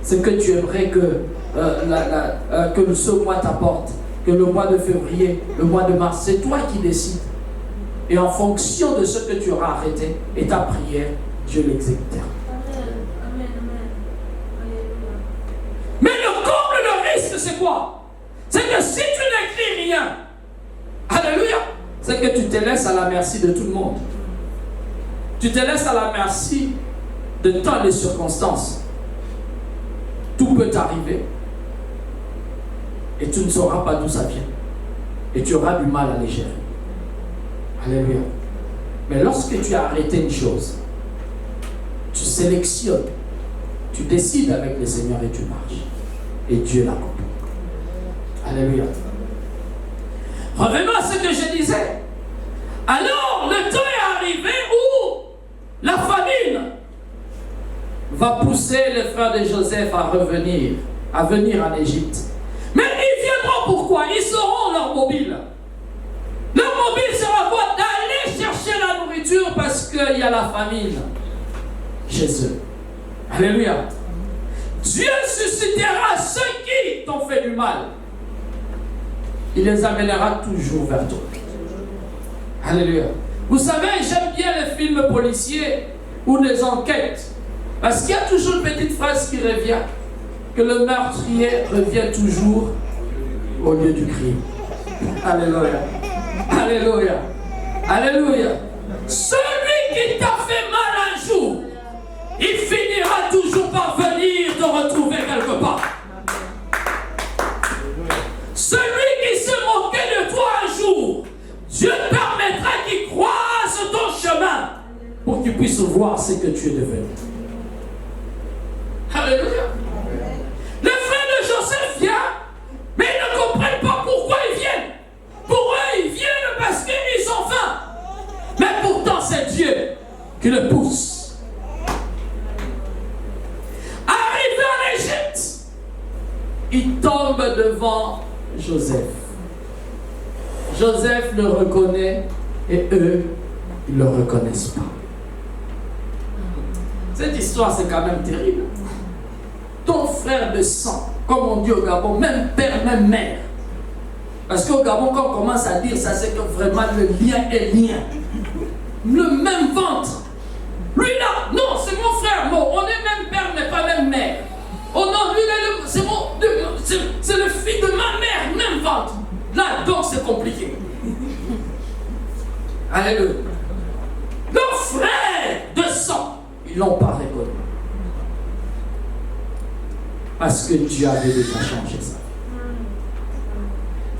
ce que tu aimerais que ce mois t'apporte, que le mois de février, le mois de mars, c'est toi qui décides. Et en fonction de ce que tu auras arrêté et ta prière, Dieu l'exécutera. Mais le comble, le risque, c'est quoi? C'est que si tu n'écris rien, alléluia, c'est que tu te laisses à la merci de tout le monde. Tu te laisses à la merci de tant les circonstances. Tout peut t'arriver et tu ne sauras pas d'où ça vient. Et tu auras du mal à les gérer. Alléluia. Mais lorsque tu as arrêté une chose, tu sélectionnes, tu décides avec le Seigneur et tu marches. Et Dieu l'accompagne. Alléluia. Revenons à ce que je disais. Alors, le temps est arrivé où la famine va pousser les frères de Joseph à venir en Égypte. Mais ils viendront pourquoi? Ils seront leur mobile. Leur mobile sera quoi? D'aller chercher la nourriture parce qu'il y a la famine chez eux. Alléluia. Dieu suscitera ceux qui t'ont fait du mal. Il les amènera toujours vers toi. Alléluia. Vous savez, j'aime bien les films policiers ou les enquêtes. Parce qu'il y a toujours une petite phrase qui revient. Que le meurtrier revient toujours au lieu du crime. Alléluia. Alléluia. Alléluia. Celui qui t'a fait mal un jour, il finira toujours par venir te retrouver quelque part. Celui qui se moquait de toi un jour, Dieu permettra qu'il croise ton chemin pour qu'il puisse voir ce que tu es devenu. Alléluia. Les frères de Joseph viennent, mais ils ne comprennent pas pourquoi ils viennent. Pour eux, ils viennent parce qu'ils ont faim. Mais pourtant, c'est Dieu qui le pousse. Arrivé en Égypte, ils tombent devant Joseph. Joseph le reconnaît et eux, ils ne le reconnaissent pas. Cette histoire, c'est quand même terrible. Ton frère de sang, comme on dit au Gabon, même père, même mère. Parce qu'au Gabon, quand on commence à dire ça, c'est que vraiment le lien est lien. Le même ventre. Lui là, non, c'est mon frère. Bon, on est même père, mais pas même mère. Oh non, lui là, c'est le fils de ma mère, même ventre. Là, donc c'est compliqué. Alléluia. Leurs frères de sang, ils ne l'ont pas reconnu. Parce que Dieu avait déjà changé ça.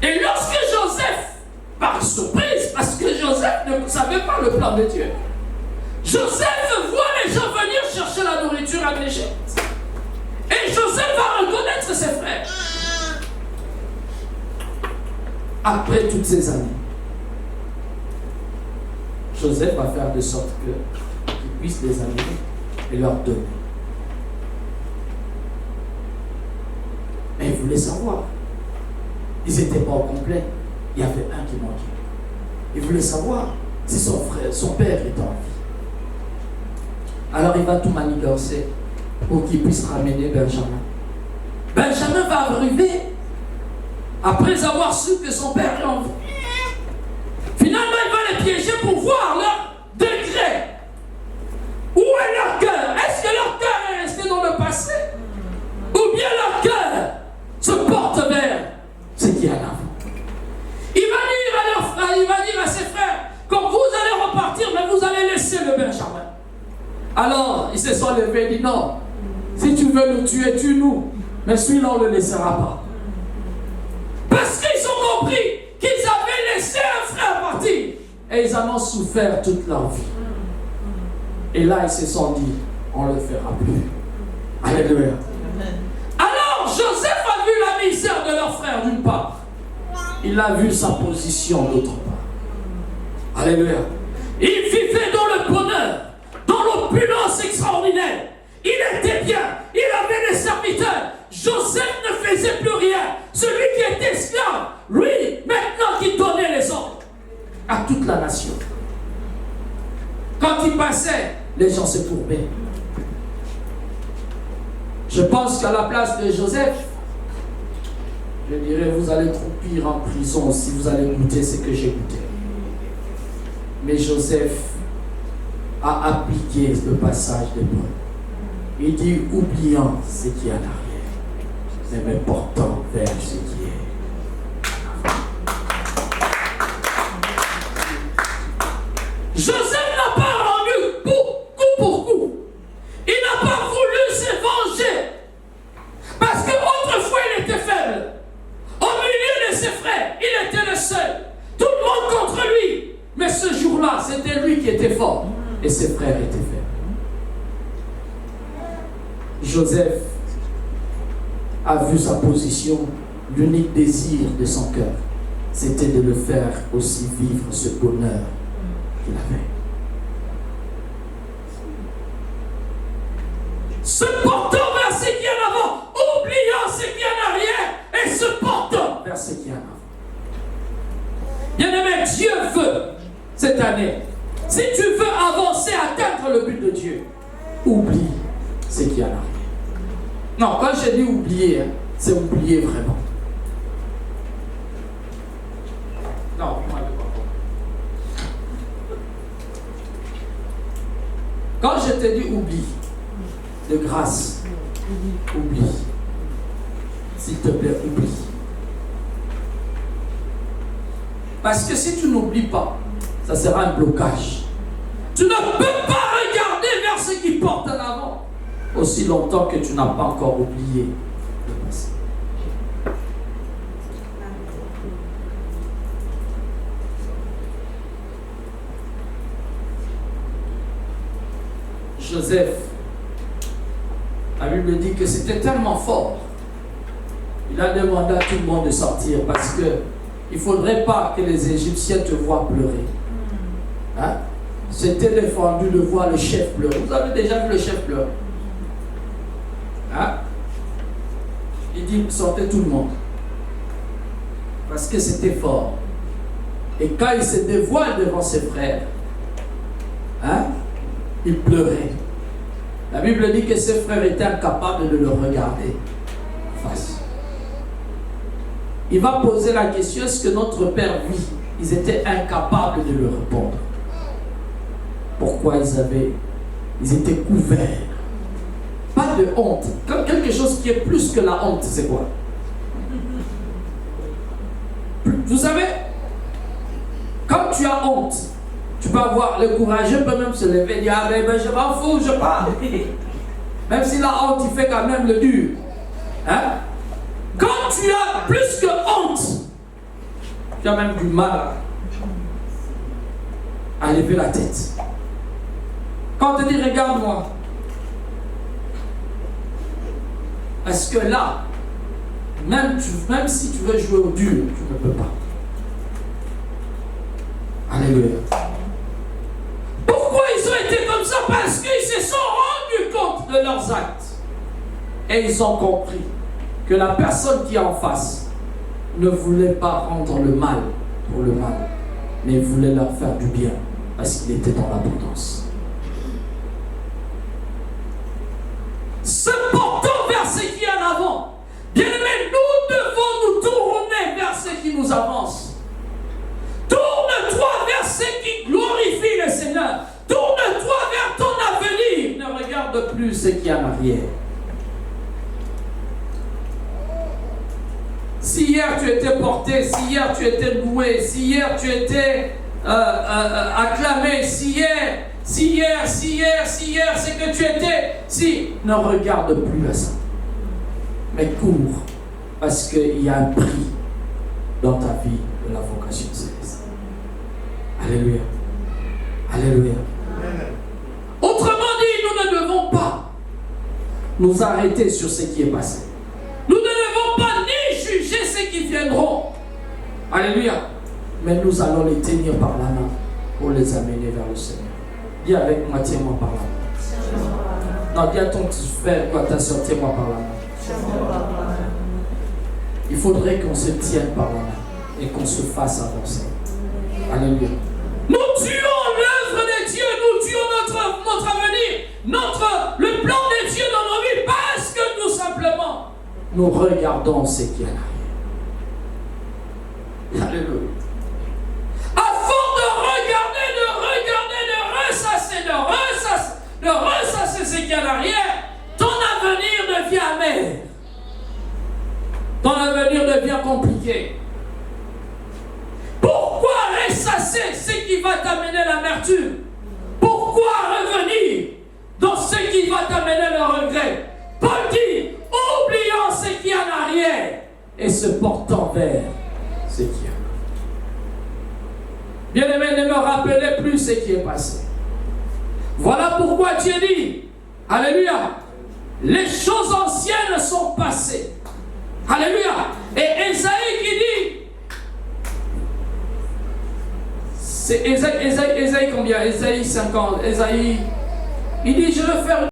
Et lorsque Joseph, par surprise, parce que Joseph ne savait pas le plan de Dieu, Joseph voit les gens venir chercher la nourriture en Égypte. Et Joseph va reconnaître ses frères. Après toutes ces années, Joseph va faire de sorte qu'il puisse les amener et leur donner. Mais il voulait savoir. Ils n'étaient pas au complet. Il y avait un qui manquait. Il voulait savoir si son frère, son père était en vie. Alors il va tout manigancer pour qu'il puisse ramener Benjamin. Benjamin va arriver après avoir su que son père est en vie. Finalement, il va les piéger pour voir leur degré. Où est leur cœur? Est-ce que leur cœur est resté dans le passé? Ou bien leur cœur se porte vers ce qui est en avant? Il va dire à leurs frères, il va dire à ses frères, quand vous allez repartir, mais vous allez laisser le Benjamin. Alors, ils se sont levés et dit non, si tu veux nous tuer, tue-nous. Mais celui-là, on ne le laissera pas. Parce qu'ils ont compris qu'ils avaient laissé un frère partir. Et ils en ont souffert toute leur vie. Et là, ils se sont dit, on ne le fera plus. Alléluia. Alors, Joseph a vu la misère de leur frère d'une part. Il a vu sa position d'autre part. Alléluia. Il vivait dans le bonheur, dans l'opulence extraordinaire. Il était bien, il avait des serviteurs. Joseph ne faisait plus rien. Celui qui était esclave, lui, maintenant qui donnait les ordres à toute la nation. Quand il passait, les gens se courbaient. Je pense qu'à la place de Joseph, je dirais, vous allez croupir en prison si vous allez goûter ce que j'ai goûté. Mais Joseph a appliqué le passage de Paul. Il dit, oubliant ce qui est en arrière, mais me portant vers ce qui est en avant. Joseph n'a pas rendu coup pour coup. Il n'a pas voulu se venger. Parce qu'autrefois il était faible. Au milieu de ses frères, il était le seul. Tout le monde contre lui. Mais ce jour-là, c'était lui qui était fort. Et ses frères étaient faibles. Joseph a vu sa position. L'unique désir de son cœur, c'était de le faire aussi vivre ce bonheur qu'il avait. Se portant vers ce qui est en avant, oubliant ce qui est en arrière et se portant vers ce qui est en avant. Bien-aimé, Dieu veut cette année, si tu veux avancer, atteindre le but de Dieu, oublie ce qui est en arrière. Non, quand je dis oublier, c'est oublier vraiment. Non, vous m'avez pas compris. Quand je te dis oublie, de grâce, oublie. S'il te plaît, oublie. Parce que si tu n'oublies pas, ça sera un blocage. Tu ne peux pas regarder vers ce qui porte en avant aussi longtemps que tu n'as pas encore oublié le passé. Joseph, la Bible dit que c'était tellement fort. Il a demandé à tout le monde de sortir parce que il ne faudrait pas que les Égyptiens te voient pleurer. Hein? C'était défendu de voir le chef pleurer. Vous avez déjà vu le chef pleurer? Hein? Il dit sortez tout le monde. Parce que c'était fort. Et quand il se dévoile devant ses frères, hein? Il pleurait. La Bible dit que ses frères étaient incapables de le regarder en face. Il va poser la question, est-ce que notre Père vit? Ils étaient incapables de le répondre. Pourquoi ils étaient couverts? Pas de honte. Comme quelque chose qui est plus que la honte, c'est quoi? Vous savez, quand tu as honte, tu peux avoir le courageux, peut même se lever et dire, ah ben je m'en fous, je pars. Même si la honte, il fait quand même le dur. Hein? Quand tu as plus que honte, tu as même du mal à lever la tête. Quand on te dit, regarde-moi, est-ce que là, même si tu veux jouer au dur, tu ne peux pas. Alléluia. Pourquoi ils ont été comme ça? Parce qu'ils se sont rendus compte de leurs actes. Et ils ont compris que la personne qui est en face ne voulait pas rendre le mal pour le mal, mais voulait leur faire du bien parce qu'il était dans l'abondance. Se portant vers ce qui est en avant. Bien-aimés, nous devons nous tourner vers ce qui nous avance. Tourne-toi vers ce qui glorifie le Seigneur. Tourne-toi vers ton avenir. Ne regarde plus ce qui est en arrière. Si hier tu étais porté, si hier tu étais loué, si hier tu étais acclamé, si hier, c'est que tu étais, ne regarde plus à ça. Mais cours, parce qu'il y a un prix dans ta vie de la vocation céleste. Alléluia. Alléluia. Autrement dit, nous ne devons pas nous arrêter sur ce qui est passé. Nous ne devons pas ni juger ceux qui viendront. Alléluia. Mais nous allons les tenir par la main pour les amener vers le Seigneur. Dis avec moi, tiens-moi par la main. Non, dis à ton petit frère, toi, ta soeur, tiens-moi par la main. Il faudrait qu'on se tienne par la main et qu'on se fasse avancer. Alléluia. Nous tuons l'œuvre de Dieu, nous tuons notre avenir, le plan de Dieu dans nos vies parce que nous nous regardons ce qui est en arrière. Alléluia. Avant de regarder, de ressasser ce qui est en arrière, ton avenir devient amer. Ton avenir devient compliqué. Pourquoi ressasser ce qui va t'amener l'amertume? Pourquoi revenir dans ce qui va t'amener le regret? Paul dit, oublions ce qui est en arrière et se portant vers ce qui est. Bien-aimé, ne me rappelez plus ce qui est passé. Voilà pourquoi Dieu dit, alléluia, les choses anciennes sont passées. Alléluia. Et Ésaïe qui dit, c'est Ésaïe combien? Ésaïe 50. Ésaïe, il dit, je veux faire